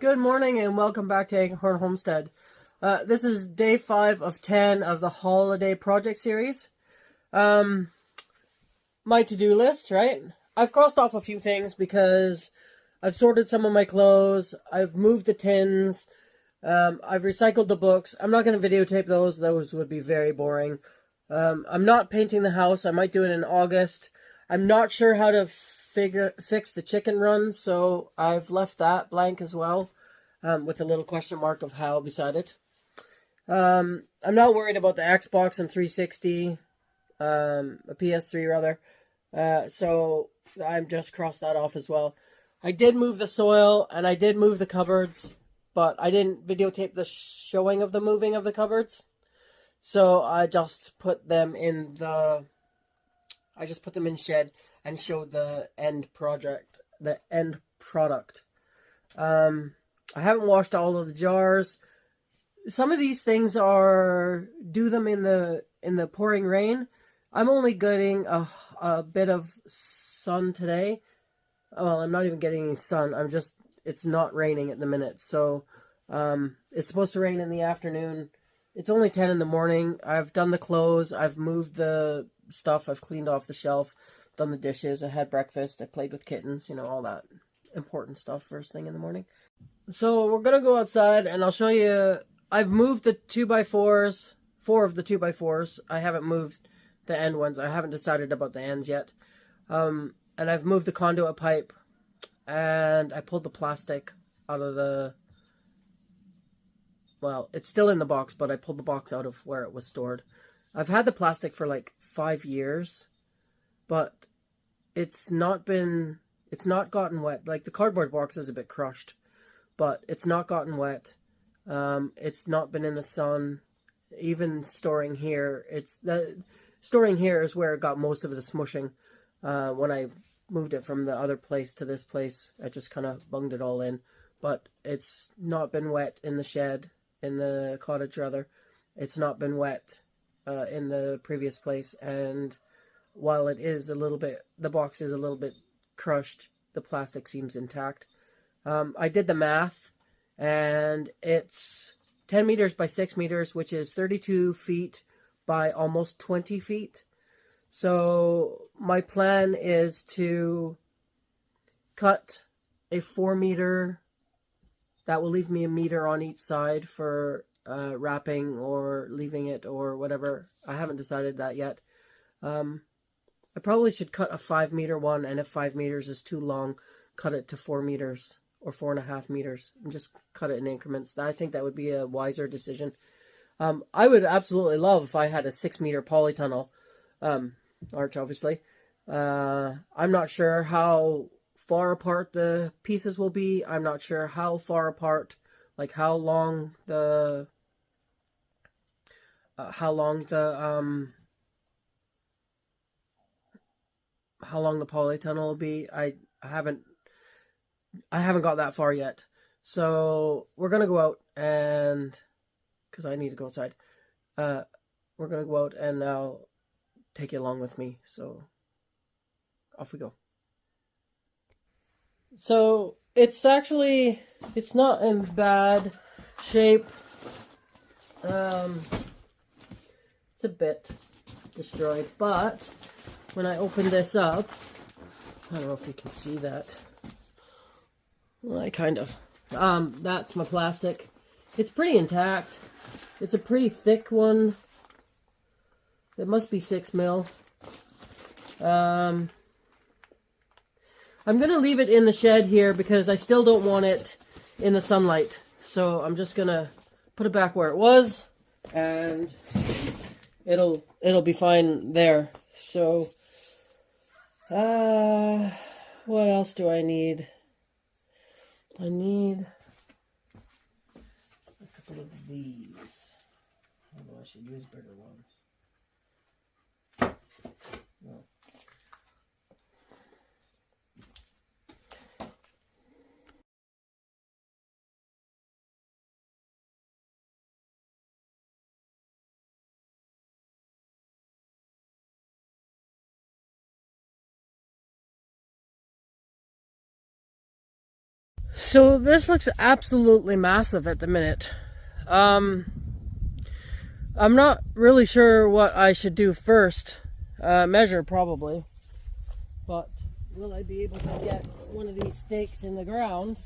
Good morning and welcome back to Acorn Homestead. This is day 5 of 10 of the holiday project series. My to-do list, right? I've crossed off a few things because I've sorted some of my clothes, I've moved the tins, I've recycled the books. I'm not going to videotape those would be very boring. I'm not painting the house, I might do it in August. I'm not sure how to fix the chicken run, so I've left that blank as well, with a little question mark of how beside it. I'm not worried about the Xbox and 360, a PS3 rather, so I'm just crossed that off as well. I did move the soil and I did move the cupboards, but I didn't videotape the showing of the moving of the cupboards, so I just put them in shed and showed the end product. I haven't washed all of the jars. Some of these things do them in the pouring rain. I'm only getting a bit of sun today. Well, I'm not even getting any sun. It's not raining at the minute. So, it's supposed to rain in the afternoon. It's only 10 in the morning. I've done the clothes. I've moved the stuff. I've cleaned off the shelf, done the dishes. I had breakfast. I played with kittens, all that important stuff first thing in the morning. So we're going to go outside and I'll show you. I've moved the 2x4s, 4 of the 2x4s. I haven't moved the end ones. I haven't decided about the ends yet. And I've moved the conduit pipe and I pulled the plastic out of the... Well, it's still in the box, but I pulled the box out of where it was stored. I've had the plastic for like 5 years, but it's not gotten wet. Like the cardboard box is a bit crushed, but it's not gotten wet. It's not been in the sun. Even storing here, storing here is where it got most of the smushing. When I moved it from the other place to this place, I just kind of bunged it all in. But it's not been wet in the shed, in the cottage rather. It's not been wet in the previous place, and while it is a little bit, the box is a little bit crushed, the plastic seems intact. I did the math, and it's 10 meters by 6 meters, which is 32 feet by almost 20 feet. So my plan is to cut a 4 meter. That will leave me a meter on each side for wrapping or leaving it or whatever. I haven't decided that yet. I probably should cut a 5 meter one, and if 5 meters is too long, cut it to 4 meters or 4.5 meters and just cut it in increments. I think that would be a wiser decision. I would absolutely love if I had a 6 meter polytunnel arch, obviously. I'm not sure how far apart the pieces will be. I'm not sure how far apart, like how long the polytunnel will be. I haven't got that far yet. So we're gonna go out, and because I need to go outside, we're gonna go out and I'll take you along with me. So off we go. So it's not in bad shape. It's a bit destroyed, but when I open this up, I don't know if you can see that. Well, I kind of. That's my plastic. It's pretty intact. It's a pretty thick one. It must be 6 mil. I'm going to leave it in the shed here because I still don't want it in the sunlight. So I'm just going to put it back where it was, and it'll be fine there. So, what else do I need? I need a couple of these. Although I should use bigger ones. No. So this looks absolutely massive at the minute. I'm not really sure what I should do first. Measure probably. But will I be able to get one of these stakes in the ground?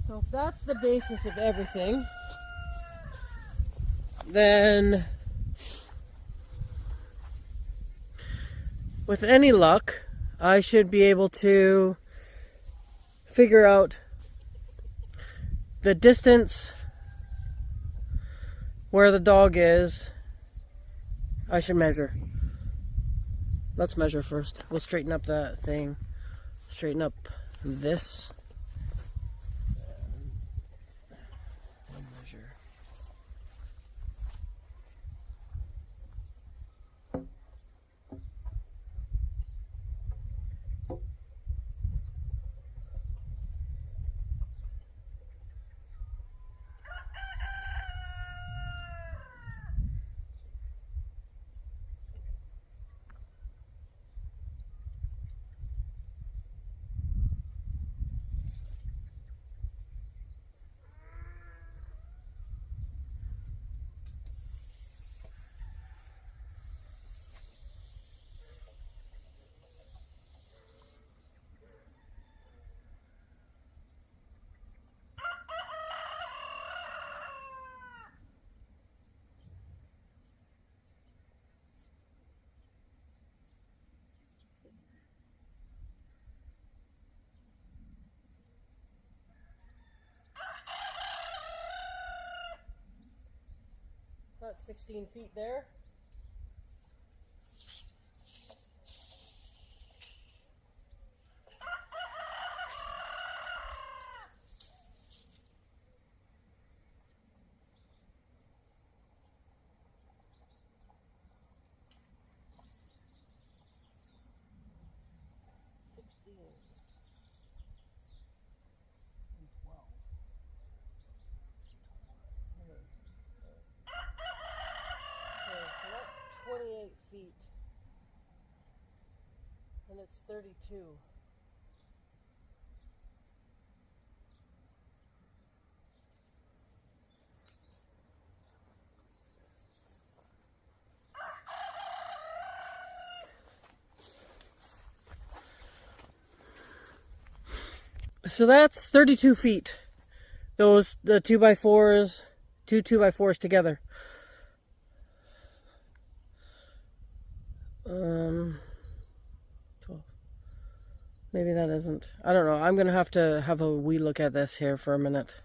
So if that's the basis of everything, then with any luck, I should be able to figure out the distance where the dog is. I should measure. Let's measure first. We'll straighten up that thing. Straighten up this. And measure. That's 16 feet there. So that's 28 feet, and it's 32. So that's 32 feet. Those, the 2x4s, two 2x4s together. 12. Maybe that isn't. I don't know. I'm going to have a wee look at this here for a minute.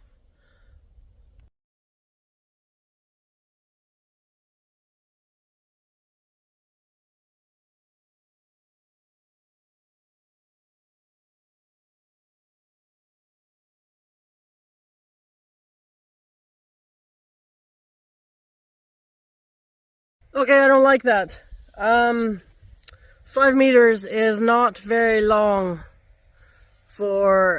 Okay, I don't like that. 5 meters is not very long for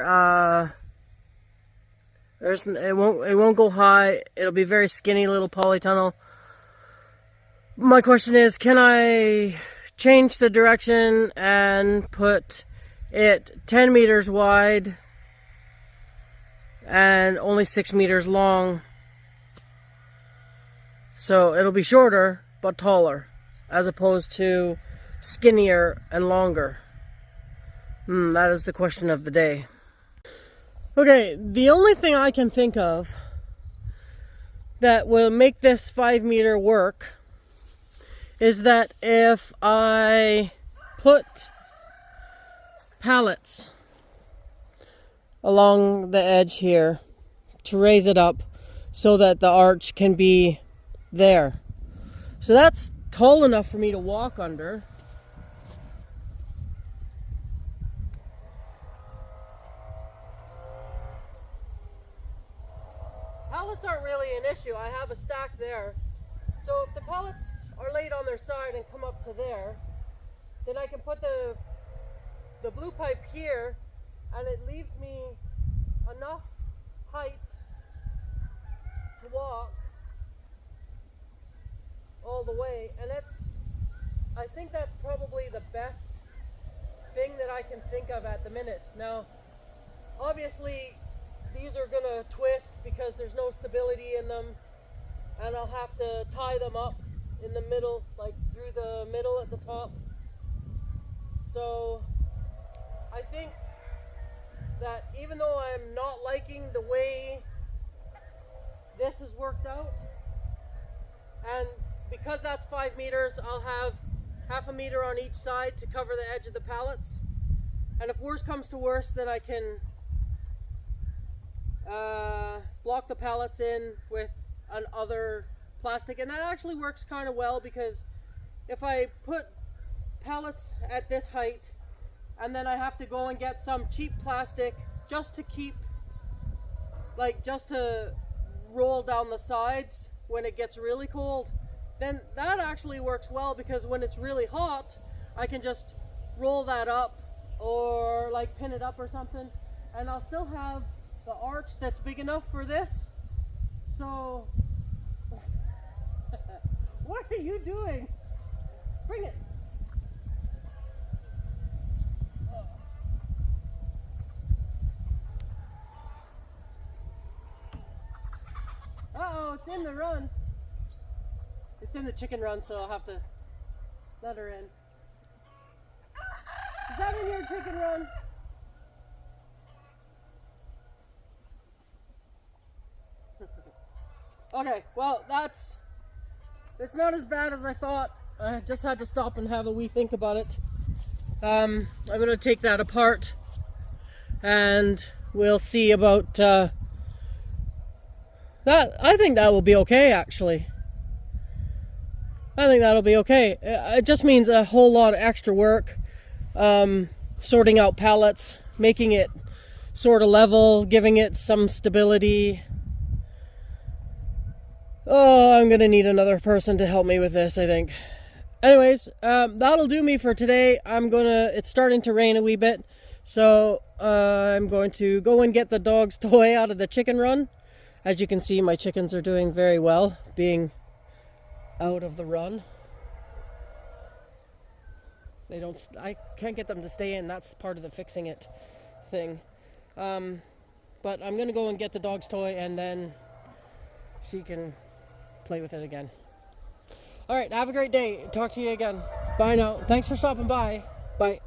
it won't go high. It'll be very skinny little polytunnel. My question is, can I change the direction and put it 10 meters wide and only 6 meters long? So it'll be shorter but taller, as opposed to skinnier and longer. That is the question of the day. Okay, the only thing I can think of that will make this 5 meter work is that if I put pallets along the edge here to raise it up so that the arch can be there. So that's tall enough for me to walk under. Pallets aren't really an issue. I have a stack there. So if the pallets are laid on their side and come up to there, then I can put the the blue pipe here, and it leaves me enough height to walk all the way, and I think that's probably the best thing that I can think of at the minute. Now, obviously, these are gonna twist because there's no stability in them, and I'll have to tie them up in the middle, like through the middle at the top. So I think that even though I'm not liking the way this is worked out, and because that's 5 meters, I'll have half a meter on each side to cover the edge of the pallets. And if worse comes to worse, then I can block the pallets in with another plastic. And that actually works kind of well, because if I put pallets at this height and then I have to go and get some cheap plastic just to keep, like, just to roll down the sides when it gets really cold, then that actually works well, because when it's really hot, I can just roll that up or like pin it up or something, and I'll still have the arch that's big enough for this. So what are you doing? Bring it. Uh-oh, it's in the run. It's in the chicken run, so I'll have to let her in. Is that in your chicken run? Okay, well, it's not as bad as I thought. I just had to stop and have a wee think about it. I'm going to take that apart, and we'll see about that. I think that will be okay, actually. I think that'll be okay. It just means a whole lot of extra work, sorting out pallets, making it sort of level, giving it some stability. Oh, I'm gonna need another person to help me with this, I think. Anyways, that'll do me for today. It's starting to rain a wee bit, so I'm going to go and get the dog's toy out of the chicken run. As you can see, my chickens are doing very well, being out of the run. I can't get them to stay in. That's part of the fixing it thing. But I'm gonna go and get the dog's toy, and then she can play with it again. All right, have a great day. Talk to you again. Bye now. Thanks for stopping by. Bye.